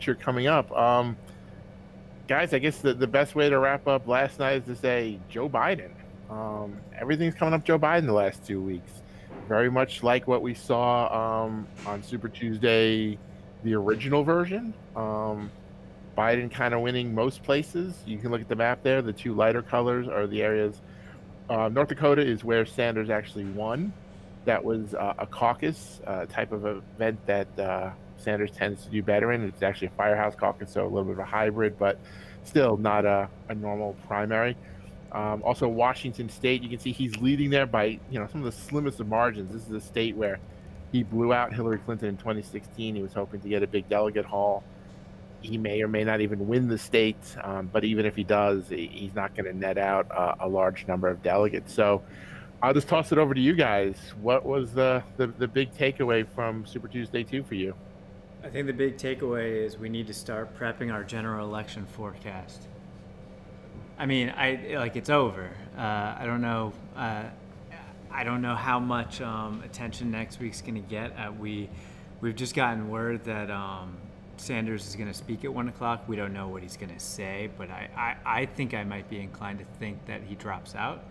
future coming up. Guys, I guess the best way to wrap up last night is to say Joe Biden. Everything's coming up Joe Biden the last 2 weeks. Very much like what we saw on Super Tuesday, the original version. Biden kind of winning most places. You can look at the map there. The two lighter colors are the areas. North Dakota is where Sanders actually won. That was a caucus type of event that Sanders tends to do better in. It's actually a firehouse caucus, so a little bit of a hybrid, but still not a normal primary. Also, Washington State, you can see he's leading there by some of the slimmest of margins. This is a state where he blew out Hillary Clinton in 2016. He was hoping to get a big delegate haul. He may or may not even win the state, but even if he does, he's not going to net out a large number of delegates. So I'll just toss it over to you guys. What was the big takeaway from Super Tuesday 2 for you? I think the big takeaway is we need to start prepping our general election forecast. I mean, it's over. I don't know. I don't know how much attention next week's going to get. We've just gotten word that Sanders is going to speak at 1 o'clock. We don't know what he's going to say, but I think I might be inclined to think that he drops out.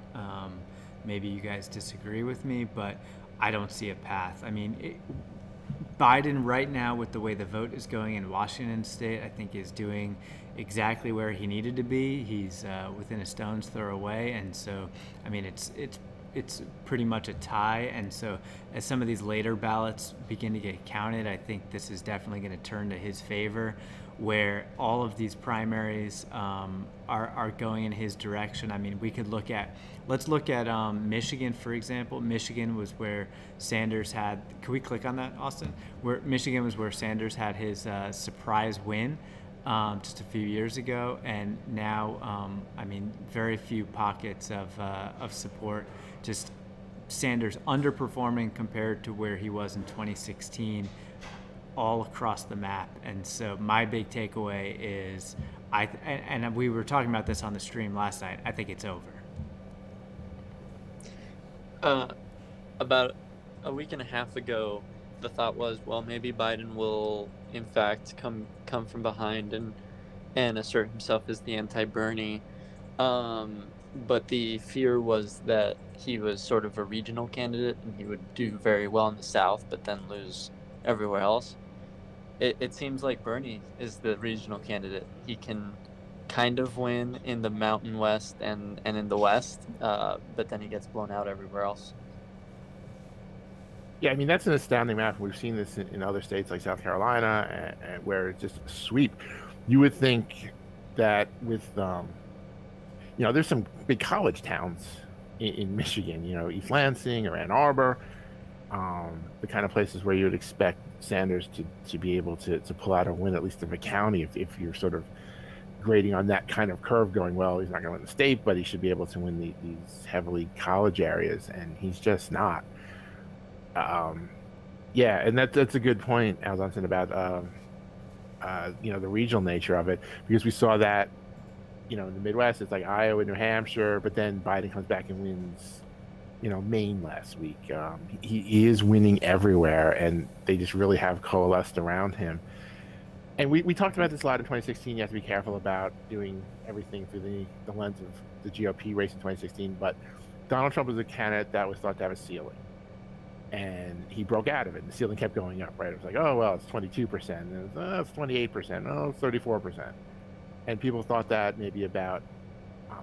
Maybe you guys disagree with me, but I don't see a path. I mean, Biden right now, with the way the vote is going in Washington State, I think is doing exactly where he needed to be. He's within a stone's throw away, and so I mean, it's pretty much a tie. And so as some of these later ballots begin to get counted, I think this is definitely going to turn to his favor, where all of these primaries are going in his direction. I mean, let's look at Michigan, for example. Michigan was where Sanders had, can we click on that, Austin? Where Michigan was where Sanders had his surprise win just a few years ago, and now, I mean, very few pockets of support. Just Sanders underperforming compared to where he was in 2016, all across the map. And so my big takeaway is, and we were talking about this on the stream last night, I think it's over. About a week and a half ago, the thought was, well, maybe Biden will in fact come from behind and assert himself as the anti-Bernie. But the fear was that he was sort of a regional candidate and he would do very well in the South, but then lose everywhere else. It seems like Bernie is the regional candidate. He can kind of win in the Mountain West and in the West, but then he gets blown out everywhere else. Yeah, I mean, that's an astounding map. We've seen this in other states like South Carolina, and where it's just a sweep. You would think that with, there's some big college towns in Michigan, East Lansing or Ann Arbor, the kind of places where you would expect Sanders to be able to pull out a win, at least in a county, if you're sort of grading on that kind of curve, going, well, he's not going to win the state, but he should be able to win these heavily college areas, and he's just not. Yeah, and that's a good point, Alonson, about the regional nature of it, because we saw that in the Midwest, it's like Iowa, New Hampshire, but then Biden comes back and wins Maine last week. He is winning everywhere, and they just really have coalesced around him. And we talked about this a lot in 2016. You have to be careful about doing everything through the lens of the GOP race in 2016, but Donald Trump was a candidate that was thought to have a ceiling. And he broke out of it. And the ceiling kept going up, right? It was like, oh, well, it's 22%. And it's 28%. Oh, it's 34%. And people thought that maybe about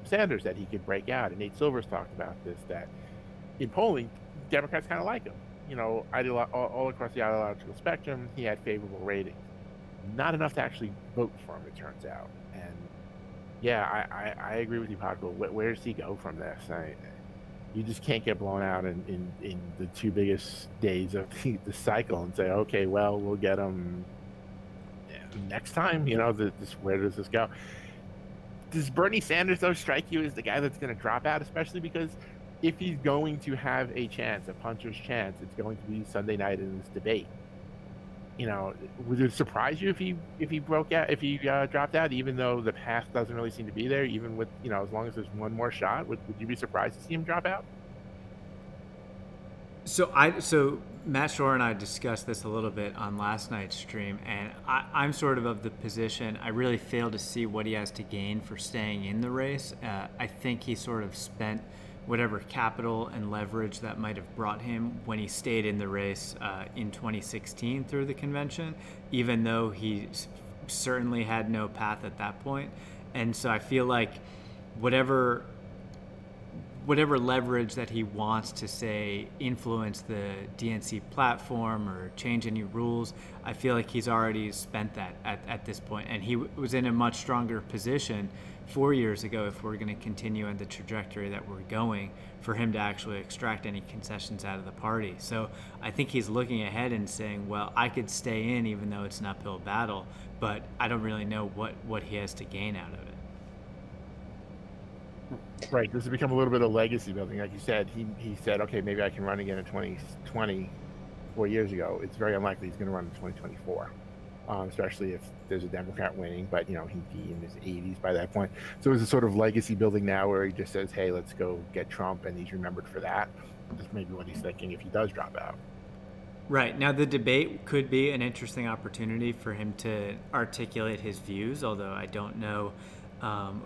Sanders, that he could break out. And Nate Silver's talked about this, that in polling, Democrats kind of like him. All across the ideological spectrum, he had favorable ratings. Not enough to actually vote for him, it turns out. And yeah, I agree with you, Paco. Where does he go from this? You just can't get blown out in the two biggest days of the cycle and say, okay, well, we'll get him next time. Where does this go? Does Bernie Sanders, though, strike you as the guy that's going to drop out, especially because if he's going to have a chance, a puncher's chance, it's going to be Sunday night in this debate. Would it surprise you if he broke out, if he dropped out, even though the path doesn't really seem to be there, even with, as long as there's one more shot, would you be surprised to see him drop out? So Matt Shore and I discussed this a little bit on last night's stream, and I'm sort of the position I really fail to see what he has to gain for staying in the race. I think he sort of spent whatever capital and leverage that might have brought him when he stayed in the race in 2016 through the convention, even though he certainly had no path at that point. And so I feel like whatever leverage that he wants to, say, influence the DNC platform or change any rules, I feel like he's already spent that at this point. And he was in a much stronger position 4 years ago, if we're going to continue on the trajectory that we're going, for him to actually extract any concessions out of the party. So I think he's looking ahead and saying, well, I could stay in even though it's an uphill battle, but I don't really know what he has to gain out of it. Right. This has become a little bit of legacy building. Like you said, he said, okay, maybe I can run again in 2020, 4 years ago. It's very unlikely he's going to run in 2024, especially if there's a Democrat winning. But, he'd be in his 80s by that point. So it's a sort of legacy building now where he just says, hey, let's go get Trump, and he's remembered for that. That's maybe what he's thinking if he does drop out. Right. Now, the debate could be an interesting opportunity for him to articulate his views, although I don't know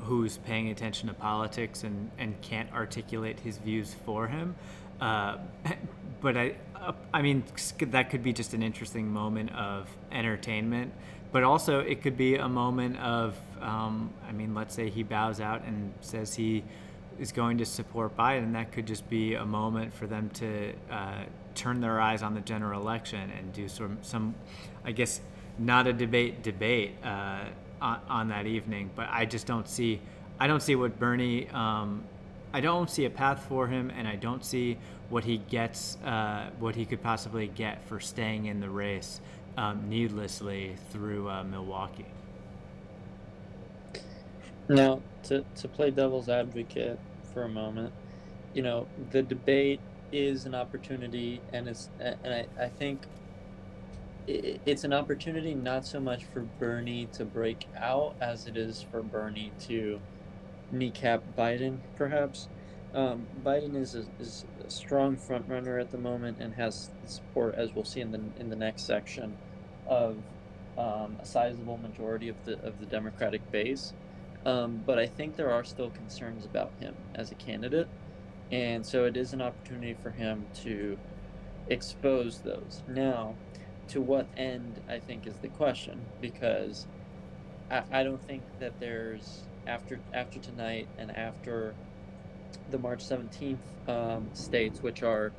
who's paying attention to politics and can't articulate his views for him. But I mean, that could be just an interesting moment of entertainment. But also, it could be a moment of, let's say he bows out and says he is going to support Biden. That could just be a moment for them to turn their eyes on the general election and do some I guess, not a debate on that evening. But I just don't see what Bernie, I don't see a path for him, and I don't see what he gets, what he could possibly get for staying in the race needlessly through Milwaukee. Now, to play devil's advocate for a moment, the debate is an opportunity, and I think it's an opportunity not so much for Bernie to break out as it is for Bernie to kneecap Biden, perhaps. Biden is a strong front runner at the moment and has support, as we'll see in the next section, of a sizable majority of the Democratic base. But I think there are still concerns about him as a candidate, and so it is an opportunity for him to expose those. Now, to what end, I think, is the question, because I don't think that there's, after tonight and after the March 17th states, which are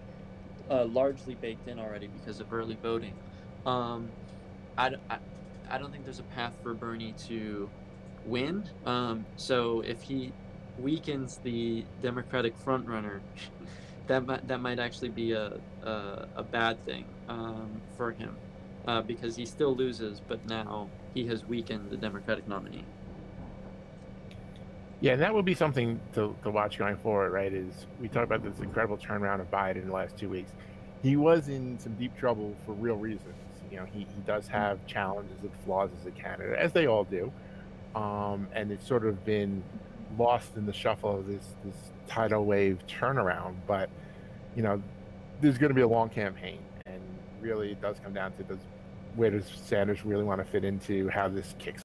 largely baked in already because of early voting, I don't think there's a path for Bernie to win. So if he weakens the Democratic frontrunner, that might actually be a bad thing for him, because he still loses, but now he has weakened the Democratic nominee. Yeah, and that would be something to watch going forward, right? Is we talk about this incredible turnaround of Biden in the last 2 weeks. He was in some deep trouble for real reasons. He does have challenges and flaws as a candidate, as they all do. And it's sort of been lost in the shuffle of this tidal wave turnaround. But, there's going to be a long campaign. And really it does come down to where does Sanders really want to fit into how this kicks